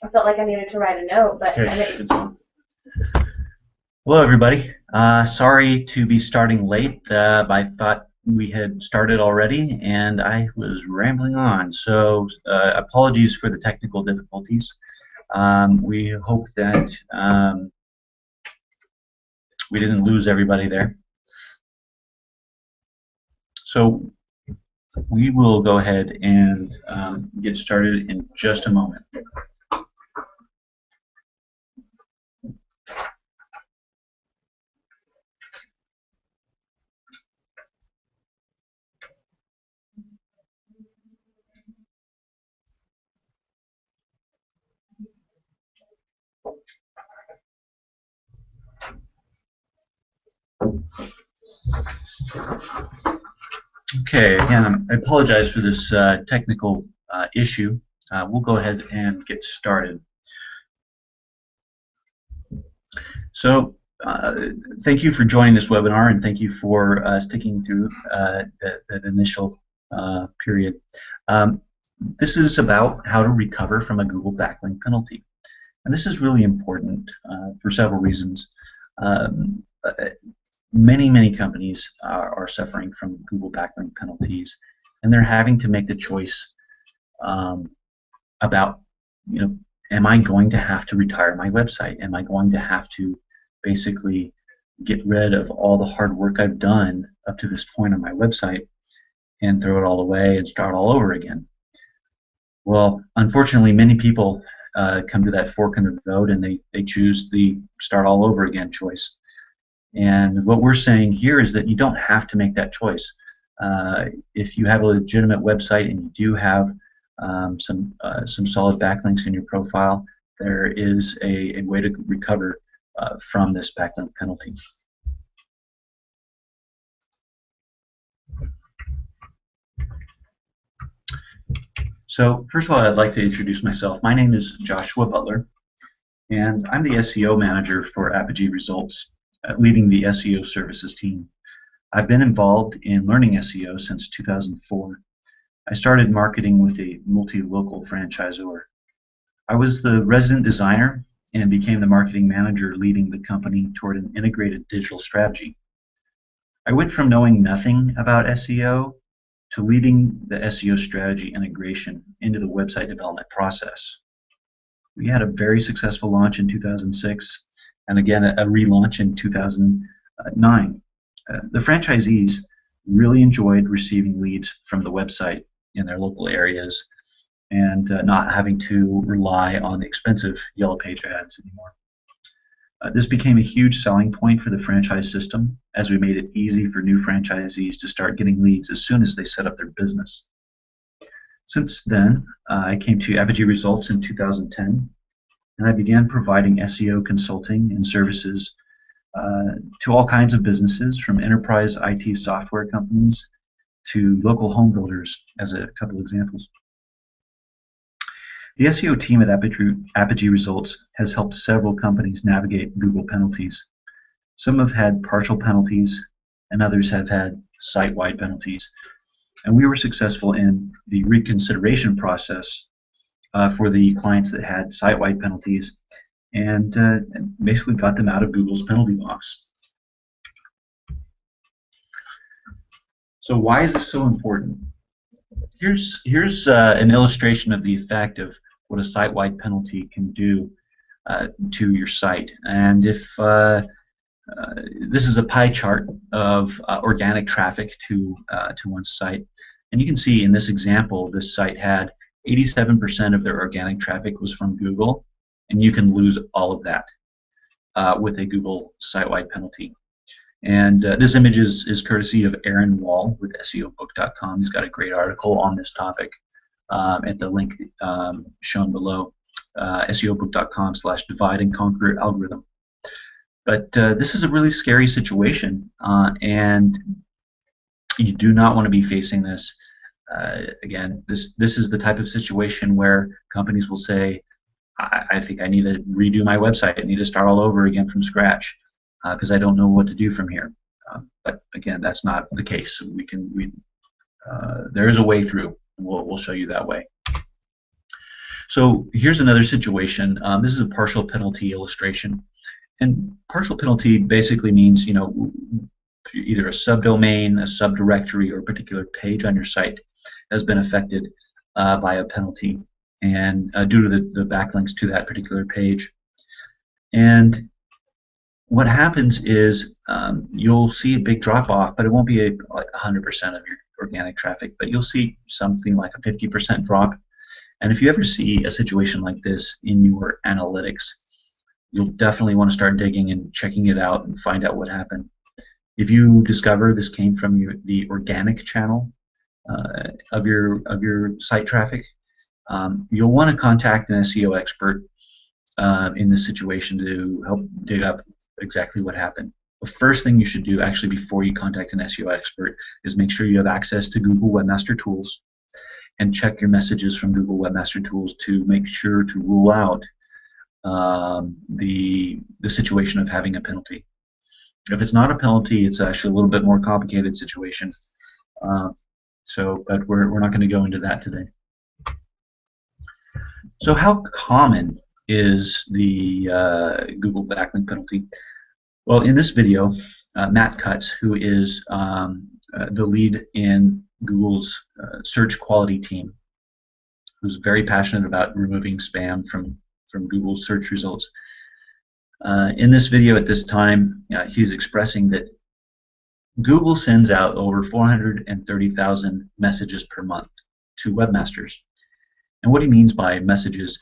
I felt like I needed to write a note, but Okay. I didn't. Hello, everybody. Sorry to be starting late. I thought we had started already, and I was rambling on. So apologies for the technical difficulties. We hope that we didn't lose everybody there. So we will go ahead and get started in just a moment. Okay, again, I apologize for this technical issue. We'll go ahead and get started. So thank you for joining this webinar, and thank you for sticking through that initial period. This is about how to recover from a Google backlink penalty. And this is really important for several reasons. Many companies are suffering from Google backlink penalties, and they're having to make the choice about, am I going to have to retire my website? Am I going to have to basically get rid of all the hard work I've done up to this point on my website and throw it all away and start all over again? Well, unfortunately, many people come to that fork in the road, and they choose the start all over again choice. And what we're saying here is that you don't have to make that choice. If you have a legitimate website and you do have some solid backlinks in your profile, there is a way to recover from this backlink penalty. So first of all, I'd like to introduce myself. My name is Joshua Butler, and I'm the SEO manager for Apogee Results, leading the SEO services team. I've been involved in learning SEO since 2004. I started marketing with a multi-local franchisor. I was the resident designer and became the marketing manager, leading the company toward an integrated digital strategy. I went from knowing nothing about SEO to leading the SEO strategy integration into the website development process. We had a very successful launch in 2006, and again a relaunch in 2009. The franchisees really enjoyed receiving leads from the website in their local areas and not having to rely on the expensive yellow page ads anymore. This became a huge selling point for the franchise system, as we made it easy for new franchisees to start getting leads as soon as they set up their business. Since then, I came to Apogee Results in 2010, and I began providing SEO consulting and services to all kinds of businesses, from enterprise IT software companies to local home builders, as a couple examples. The SEO team at Apogee Results has helped several companies navigate Google penalties. Some have had partial penalties, and others have had site-wide penalties. And we were successful in the reconsideration process for the clients that had site-wide penalties, and basically got them out of Google's penalty box. So why is this so important? Here's an illustration of the effect of what a site-wide penalty can do to your site. And if this is a pie chart of organic traffic to one's site, and you can see in this example, this site had 87% of their organic traffic was from Google, and you can lose all of that with a Google site-wide penalty. And this image is courtesy of Aaron Wall with SEObook.com. He's got a great article on this topic at the link shown below, SEObook.com/divide and conquer algorithm. But this is a really scary situation, and you do not want to be facing this. Again, this is the type of situation where companies will say, I think I need to redo my website. I need to start all over again from scratch because I don't know what to do from here. But again, that's not the case. There is a way through. We'll show you that way. So here's another situation. This is a partial penalty illustration. And partial penalty basically means, either a subdomain, a subdirectory, or a particular page on your site has been affected by a penalty, and due to the backlinks to that particular page. And what happens is you'll see a big drop off, but it won't be like 100% of your organic traffic, but you'll see something like a 50% drop. And if you ever see a situation like this in your analytics, you'll definitely want to start digging and checking it out and find out what happened. If you discover this came from the organic channel of your site traffic, you'll want to contact an SEO expert in this situation to help dig up exactly what happened. The first thing you should do, actually, before you contact an SEO expert, is make sure you have access to Google Webmaster Tools and check your messages from Google Webmaster Tools to make sure to rule out the situation of having a penalty. If it's not a penalty, it's actually a little bit more complicated situation. But we're not going to go into that today. So how common is the Google Backlink Penalty? Well, in this video, Matt Cutts, who is the lead in Google's search quality team, who's very passionate about removing spam from Google's search results. In this video at this time, he's expressing that Google sends out over 430,000 messages per month to webmasters. And what he means by messages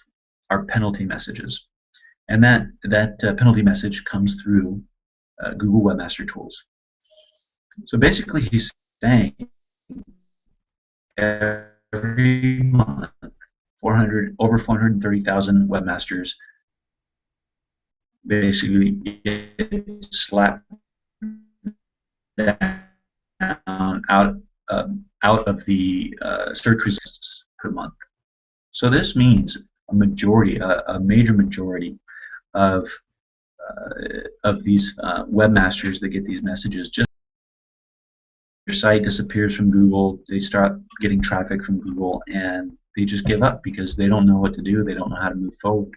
are penalty messages. And that penalty message comes through Google Webmaster Tools. So basically he's saying every month over 430,000 webmasters basically get slapped down out of the search results per month. So this means a major majority of these webmasters that get these messages, just their site disappears from Google, they start getting traffic from Google, and they just give up because they don't know what to do, they don't know how to move forward.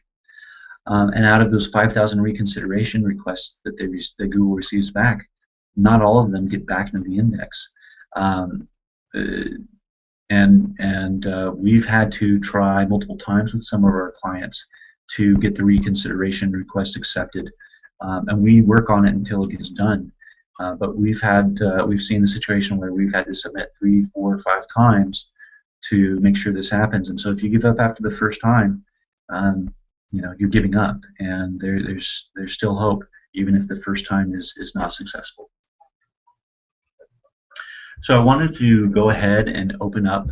And out of those 5,000 reconsideration requests that Google receives back, not all of them get back into the index. We've had to try multiple times with some of our clients to get the reconsideration request accepted, and we work on it until it gets done. But we've seen the situation where we've had to submit 3, 4, 5 times to make sure this happens. And so if you give up after the first time, you're giving up, and there's still hope, even if the first time is not successful. So I wanted to go ahead and open up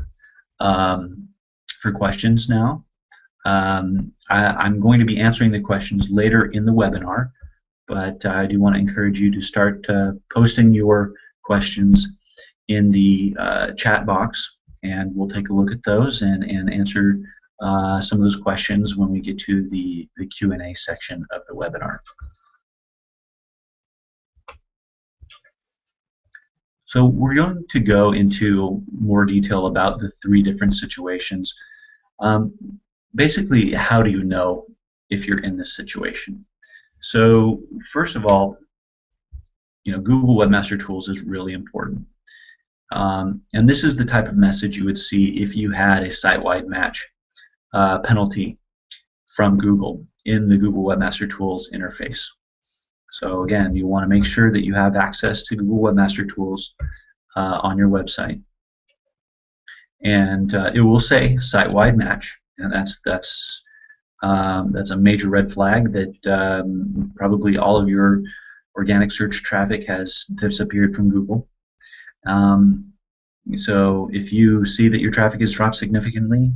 for questions now. I'm going to be answering the questions later in the webinar, but I do want to encourage you to start posting your questions in the chat box, and we'll take a look at those and answer some of those questions when we get to the Q&A section of the webinar. So we're going to go into more detail about the 3 different situations. Basically, how do you know if you're in this situation? So first of all, Google Webmaster Tools is really important. And this is the type of message you would see if you had a site-wide match penalty from Google in the Google Webmaster Tools interface. So again, you want to make sure that you have access to Google Webmaster Tools on your website, and it will say site-wide match, and that's a major red flag that probably all of your organic search traffic has disappeared from Google. So if you see that your traffic has dropped significantly,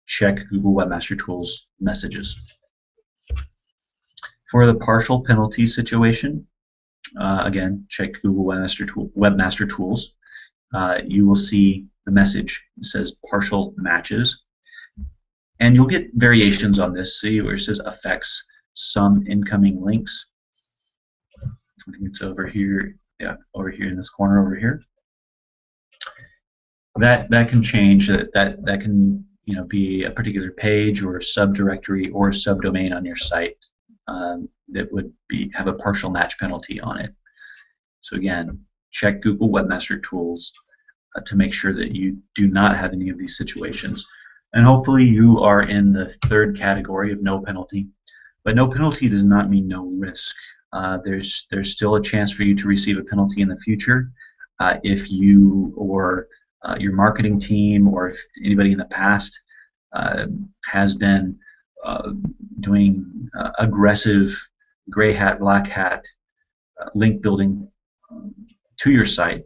check Google Webmaster Tools messages. For the partial penalty situation, again, check Google Webmaster Tools. You will see the message. It says partial matches. And you'll get variations on this. See where it says affects some incoming links. I think it's over here. Yeah, over here in this corner over here. That can change. That can be a particular page or a subdirectory or a subdomain on your site that would have a partial match penalty on it. So again, check Google Webmaster Tools to make sure that you do not have any of these situations. And hopefully you are in the third category of no penalty. But no penalty does not mean no risk. There's still a chance for you to receive a penalty in the future if you or your marketing team, or if anybody in the past has been doing aggressive gray hat, black hat link building to your site.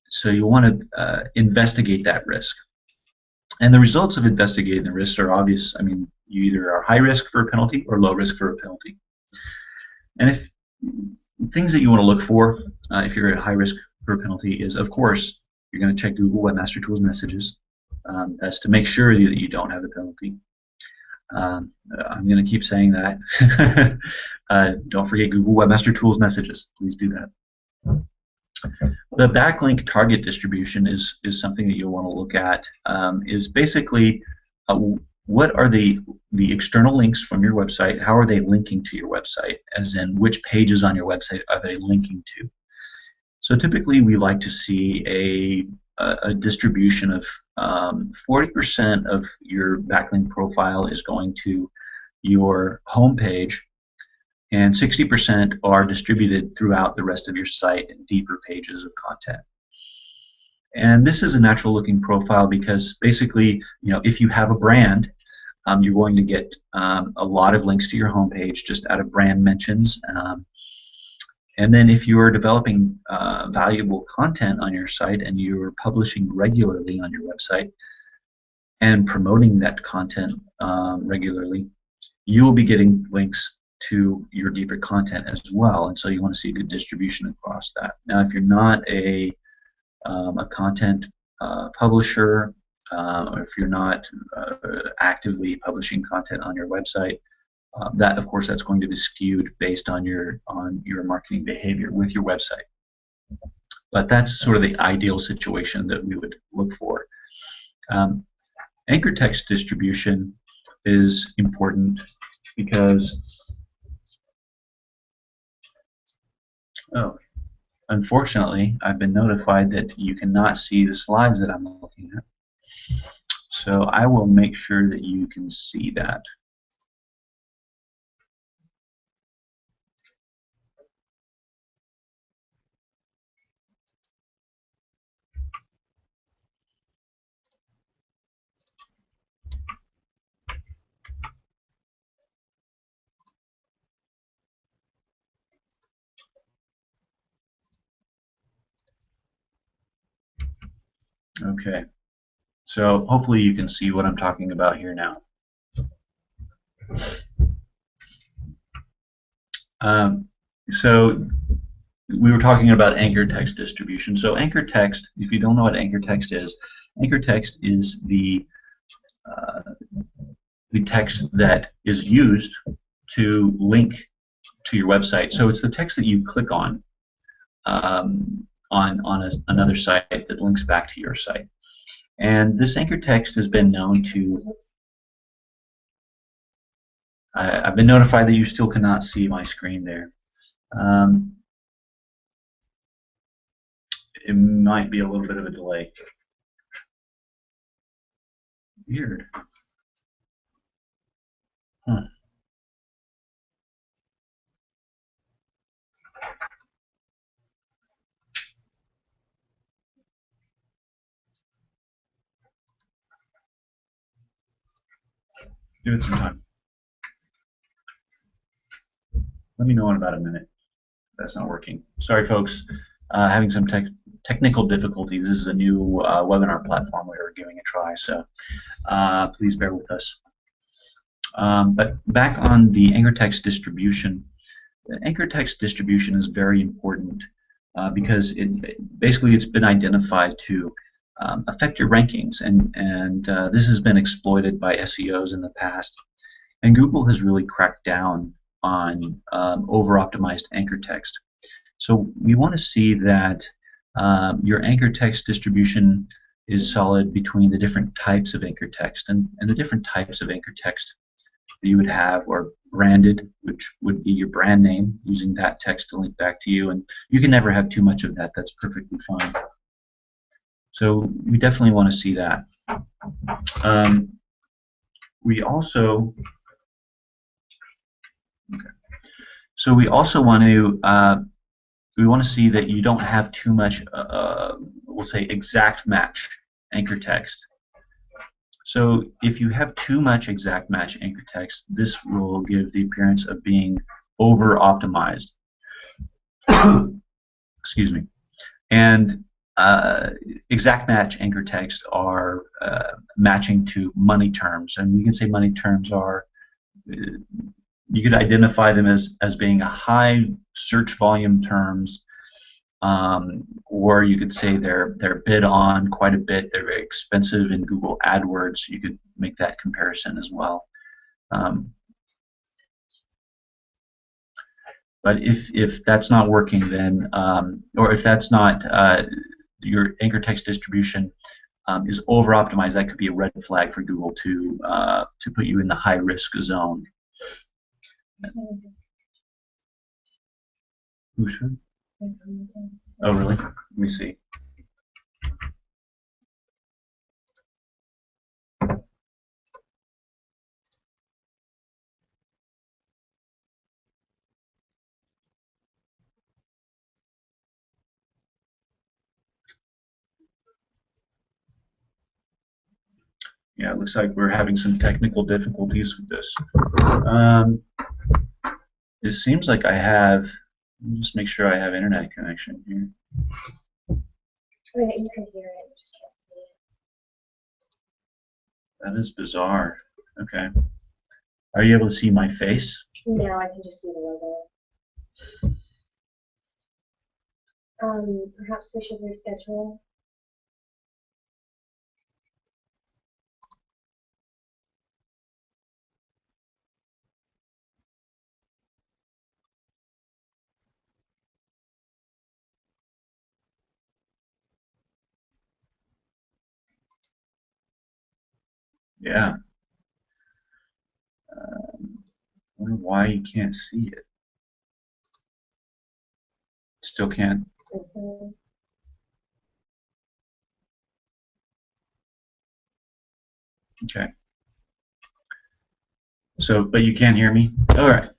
So you want to investigate that risk. And the results of investigating the risks are obvious. I mean, you either are high risk for a penalty or low risk for a penalty. And if things that you want to look for if you're at high risk for a penalty is, of course, you're going to check Google Webmaster Tools messages. That's to make sure that you don't have a penalty. I'm going to keep saying that. Don't forget Google Webmaster Tools messages. Please do that. The backlink target distribution is something that you'll want to look at. Is basically what are the external links from your website? How are they linking to your website? As in, which pages on your website are they linking to? So typically, we like to see a distribution of 40% of your backlink profile is going to your home page, and 60% are distributed throughout the rest of your site in deeper pages of content. And this is a natural looking profile because basically, if you have a brand, you're going to get a lot of links to your homepage just out of brand mentions. And then if you are developing valuable content on your site and you're publishing regularly on your website and promoting that content regularly, you will be getting links to your deeper content as well. And so you want to see a good distribution across that. Now, if you're not a content publisher, or if you're not actively publishing content on your website, that, of course, that's going to be skewed based on your marketing behavior with your website. But that's sort of the ideal situation that we would look for. Anchor text distribution is important because unfortunately, I've been notified that you cannot see the slides that I'm looking at. So I will make sure that you can see that. Okay, so hopefully you can see what I'm talking about here now. So we were talking about anchor text distribution. So anchor text, if you don't know what anchor text is the text that is used to link to your website. So it's the text that you click on another site that links back to your site. And this anchor text has been known to... I've been notified that you still cannot see my screen there. It might be a little bit of a delay. Weird. Huh. Give it some time. Let me know in about a minute if that's not working. Sorry, folks. Having some technical difficulties. This is a new webinar platform we are giving a try, so please bear with us. But back on the anchor text distribution, the anchor text distribution is very important because basically it's been identified to affect your rankings, and this has been exploited by SEOs in the past. And Google has really cracked down on over-optimized anchor text. So we want to see that your anchor text distribution is solid between the different types of anchor text, and the different types of anchor text that you would have are branded, which would be your brand name, using that text to link back to you, and you can never have too much of that. That's perfectly fine. So we definitely want to see that. We also we also want to see that you don't have too much, we'll say, exact match anchor text. So if you have too much exact match anchor text, this will give the appearance of being over-optimized. Excuse me. And exact match anchor text are matching to money terms, and we can say money terms are, you could identify them as being a high search volume terms, or you could say they're bid on quite a bit. They're very expensive in Google AdWords. You could make that comparison as well. But if that's not working, then or if that's not your anchor text distribution is over optimized, that could be a red flag for Google to put you in the high risk zone. Who should? Oh, really? Let me see. Yeah, it looks like we're having some technical difficulties with this. It seems like I have. Let me just make sure I have internet connection here. You can hear it, you just can't see it. That is bizarre. Okay. Are you able to see my face? No, I can just see the logo. Perhaps we should reschedule. Yeah. I wonder why you can't see it. Still can't. Okay. So, but you can't hear me? All right.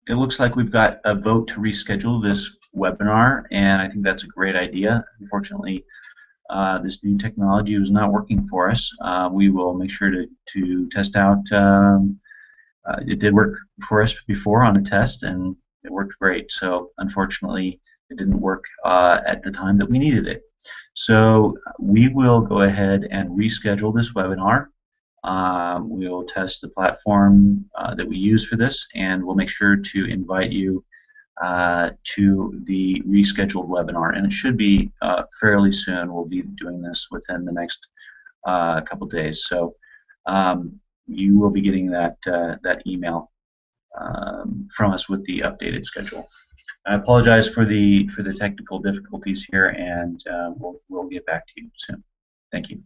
It looks like we've got a vote to reschedule this webinar, and I think that's a great idea. Unfortunately, this new technology was not working for us. We will make sure to test out. It did work for us before on a test, and it worked great. So unfortunately, it didn't work at the time that we needed it. So we will go ahead and reschedule this webinar. We'll test the platform that we use for this, and we'll make sure to invite you to the rescheduled webinar. And it should be fairly soon. We'll be doing this within the next couple days. So you will be getting that email from us with the updated schedule. I apologize for the technical difficulties here, and we'll get back to you soon. Thank you.